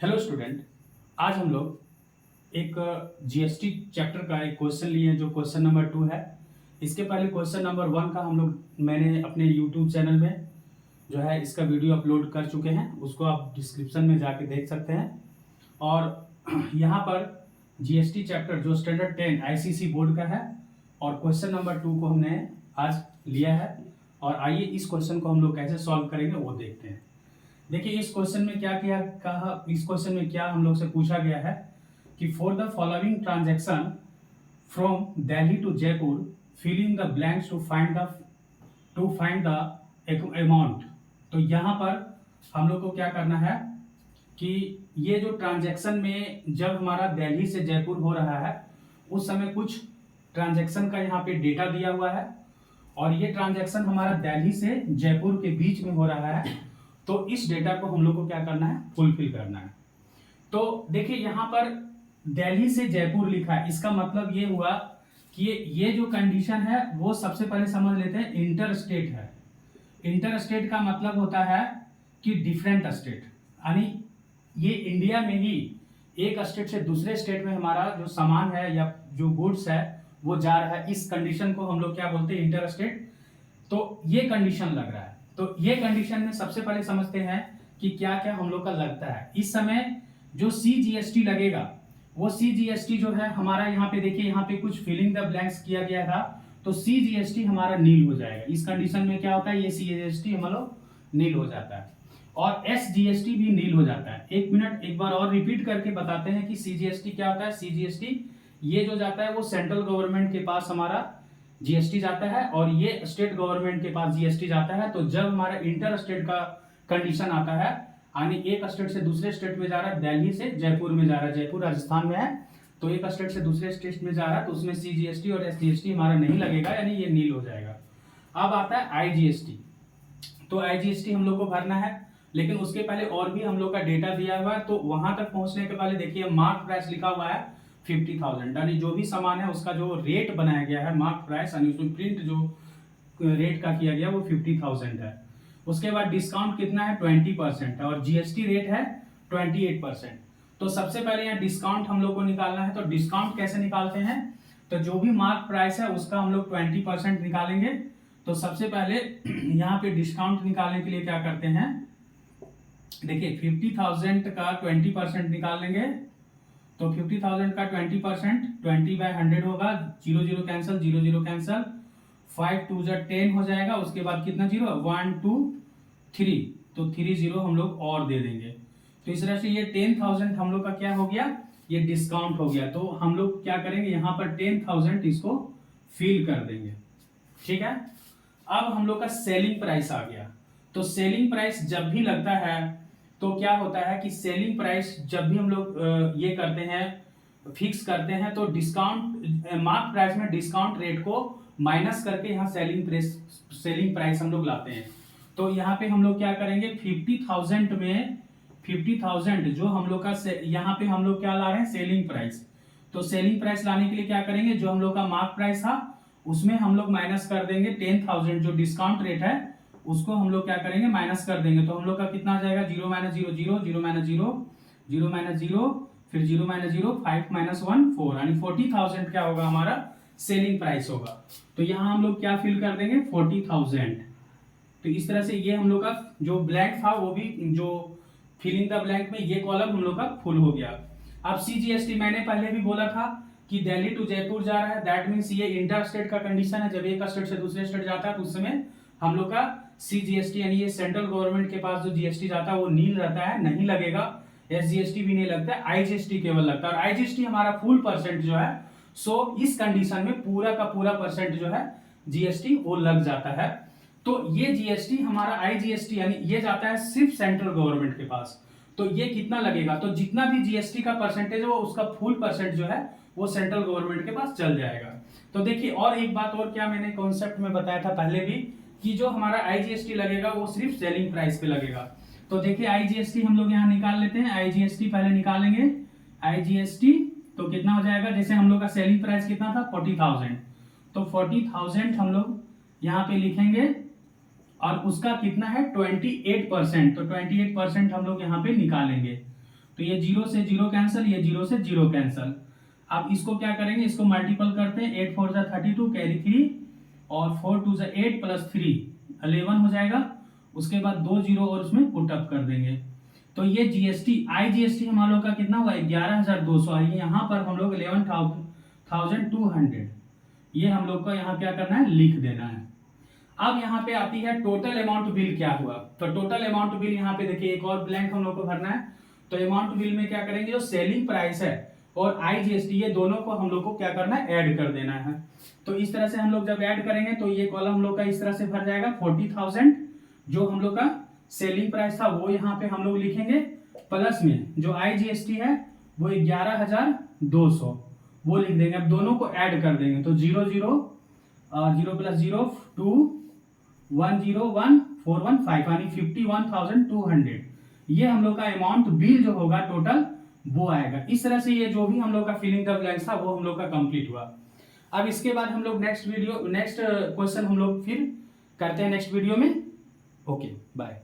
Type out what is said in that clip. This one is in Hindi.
Hello student. आज हम लोग एक जीएसटी चैप्टर का एक क्वेश्चन लिए हैं जो क्वेश्चन नंबर 2 है। इसके पहले क्वेश्चन नंबर 1 का मैंने अपने यूट्यूब चैनल में जो है इसका वीडियो अपलोड कर चुके हैं, उसको आप डिस्क्रिप्शन में जाके देख सकते हैं। और यहाँ पर जीएसटी चैप्टर जो स्टैंडर्ड 10 आईसीसी बोर्ड का है और क्वेश्चन नंबर 2 को हमने आज लिया है। और आइए इस क्वेश्चन को हम लोग कैसे सॉल्व करेंगे वो देखते हैं। देखिए इस क्वेश्चन में इस क्वेश्चन में क्या हम लोग से पूछा गया है कि for the following transaction from Delhi to Jaipur fill in the blanks to find the amount. तो यहाँ पर हम लोग को क्या करना है कि ये जो ट्रांजैक्शन में जब हमारा दिल्ली से जयपुर हो रहा है उस समय कुछ ट्रांजैक्शन का यहाँ पे डेटा दिया हुआ है और ये ट्रांजैक्शन हमारा दिल्ली से जयपुर के बीच में हो रहा है। तो इस डेटा को हम लोग को क्या करना है, फुलफिल करना है। तो देखिए यहाँ पर दिल्ली से जयपुर लिखा है, इसका मतलब ये हुआ कि ये जो कंडीशन है वो सबसे पहले समझ लेते हैं इंटर स्टेट है। इंटर स्टेट का मतलब होता है कि डिफरेंट स्टेट, यानी ये इंडिया में ही एक स्टेट से दूसरे स्टेट में हमारा जो सामान है या जो गुड्स है वो जा रहा है। इस कंडीशन को हम लोग क्या बोलते हैं, इंटर स्टेट। तो ये कंडीशन लग रहा है। तो ये कंडीशन में सबसे पहले समझते हैं कि क्या क्या हम लोग का लगता है। इस समय जो CGST लगेगा वो CGST जो है हमारा यहाँ पे देखिए, यहाँ पे कुछ फिलिंग द ब्लैंक्स किया गया था तो CGST हमारा नील हो जाएगा। इस कंडीशन में क्या होता है, ये CGST हम लोग नील हो जाता है और SGST भी नील हो जाता है। एक मिनट एक बार और रिपीट करके बताते हैं कि CGST क्या होता है। CGST ये जो जाता है वो सेंट्रल गवर्नमेंट के पास हमारा जीएसटी जाता है और ये स्टेट गवर्नमेंट के पास जीएसटी जाता है। तो जब हमारा इंटर स्टेट का कंडीशन आता है, यानी एक स्टेट से दूसरे स्टेट में जा रहा है, दिल्ली से जयपुर में जा रहा है, जयपुर राजस्थान में है, तो एक स्टेट से दूसरे स्टेट में जा रहा है तो उसमें CGST और SGST हमारा नहीं लगेगा, यानी ये नील हो जाएगा। अब आता है IGST। तो IGST हम लोग को भरना है, लेकिन उसके पहले और भी हम लोग का डेटा दिया हुआ है। तो वहां तक पहुंचने के पहले देखिए मार्क प्राइस लिखा हुआ है 50,000, यानी जो भी सामान है उसका जो रेट बनाया गया है मार्क प्राइस, यानी उसमें प्रिंट जो रेट का किया गया वो 50,000 है। उसके बाद डिस्काउंट कितना है, 20% है और GST रेट है 28%। तो सबसे पहले यहाँ डिस्काउंट हम लोग को निकालना है। तो डिस्काउंट कैसे निकालते हैं, तो जो भी मार्क प्राइस है उसका हम लोग 20% निकालेंगे। तो सबसे पहले यहाँ पे डिस्काउंट निकालने के लिए क्या करते हैं, देखिए 50,000 का 20% निकाल लेंगे। तो 50,000 का 20%, 20/100 होगा, 0 0 कैंसिल, 0 0 कैंसिल, 5 2 10 हो जाएगा। उसके बाद कितना जीरो, 1 2 3, तो 3 0 हम लोग और दे देंगे। तो इस तरह से ये 10,000 हम लोग का क्या हो गया, ये डिस्काउंट हो गया। तो हम लोग क्या करेंगे, यहाँ पर 10,000 इसको फिल कर देंगे, ठीक है। अब हम लोग का सेलिंग प्राइस आ गया। तो सेलिंग प्राइस जब भी लगता है तो क्या होता है कि सेलिंग प्राइस जब भी हम लोग ये करते हैं, फिक्स करते हैं, तो डिस्काउंट मार्क प्राइस में डिस्काउंट रेट को माइनस करके यहाँ सेलिंग प्राइस हम लोग लाते हैं। तो यहाँ पे हम लोग क्या करेंगे, 50,000 में 50,000 जो हम लोग का यहाँ पे हम लोग क्या ला रहे हैं, सेलिंग प्राइस। तो सेलिंग प्राइस लाने के लिए क्या करेंगे, जो हम लोग का मार्क प्राइस था उसमें हम लोग माइनस कर देंगे 10,000, जो डिस्काउंट रेट है उसको हम लोग क्या करेंगे, माइनस कर देंगे। तो हम लोग का कितना आ जाएगा, 0 - 0 0, 0 - 0 0 - 0, फिर 0 - 0 5 - 1 4, यानी 40,000 क्या होगा, हमारा सेलिंग प्राइस होगा। तो यहाँ हम लोग क्या फिल कर देंगे, 40,000। तो इस तरह से ये हम लोग का जो ब्लैंक था वो भी, जो फिलिंग द ब्लैंक में ये कॉलम हम लोग का फुल हो गया। अब CGST मैंने पहले भी बोला था कि दिल्ली टू जयपुर जा रहा है, दैट मीन्स ये इंटर स्टेट का कंडीशन है। जब एक स्टेट से दूसरे स्टेट जाता है तो उस समय हम लोग का CGST यानी ये सेंट्रल गवर्नमेंट के पास जो GST जाता है वो नील रहता है, नहीं लगेगा। SGST भी नहीं लगता है, IGST केवल लगता है। और IGST हमारा फुल परसेंट जो है, सो इस कंडीशन में पूरा का पूरा परसेंट जो है GST वो लग जाता है। तो ये GST हमारा IGST यानी ये जाता है सिर्फ सेंट्रल गवर्नमेंट के पास। तो ये कितना लगेगा, तो जितना भी GST का परसेंटेज है वो उसका फुल परसेंट जो है वो सेंट्रल गवर्नमेंट के पास चल जाएगा। तो देखिए और एक बात और क्या मैंने कॉन्सेप्ट में बताया था पहले भी, कि जो हमारा IGST लगेगा वो सिर्फ सेलिंग प्राइस पे लगेगा। तो देखिए IGST हम लोग यहाँ निकाल लेते हैं। IGST पहले निकालेंगे, IGST तो कितना हो जाएगा, जैसे हम लोग का सेलिंग प्राइस कितना था 40,000, तो 40,000 हम लोग यहाँ पे लिखेंगे और उसका कितना है 28%। तो 28% हम लोग यहाँ पे निकालेंगे। तो ये 0 से 0 कैंसिल, ये 0 से 0 कैंसिल। अब इसको क्या करेंगे, इसको मल्टीपल करते हैं, 8 4 जा 32 कैरी 3 और 4 2 जा 8 प्लस 3 11 हो जाएगा। उसके बाद 2 0 और उसमें पुट अप कर देंगे। तो ये जीएसटी आईजीएसटी हम लोग का कितना हुआ, 11,200। आइए यहाँ पर हम लोग 11,200 ये हम लोग को यहाँ क्या करना है, लिख देना है। अब यहाँ पे आती है टोटल अमाउंट बिल क्या हुआ। तो टोटल अमाउंट बिल यहाँ पे देखिए एक और ब्लैंक हम लोग को भरना है। तो अमाउंट बिल में क्या करेंगे, जो सेलिंग प्राइस है और आईजीएसटी ये दोनों को हम लोग को क्या करना है, ऐड कर देना है। तो इस तरह से हम लोग जब ऐड करेंगे तो ये कॉलम हम लोग का इस तरह से भर जाएगा। 40,000 जो हम लोग का सेलिंग प्राइस था वो यहाँ पे हम लोग लिखेंगे, प्लस में जो आईजीएसटी है वो 11,200 वो लिख देंगे। अब दोनों को ऐड कर देंगे तो 0 0 0 प्लस 0 2 1 0 1 4 1 5 यानी 51,200 ये हम लोग का अमाउंट बिल जो होगा टोटल वो आएगा। इस तरह से ये जो भी हम लोग का फिलिंग द ब्लैंक्स था वो हम लोग का कंप्लीट हुआ। अब इसके बाद हम लोग नेक्स्ट क्वेश्चन हम लोग फिर करते हैं नेक्स्ट वीडियो में। Okay bye.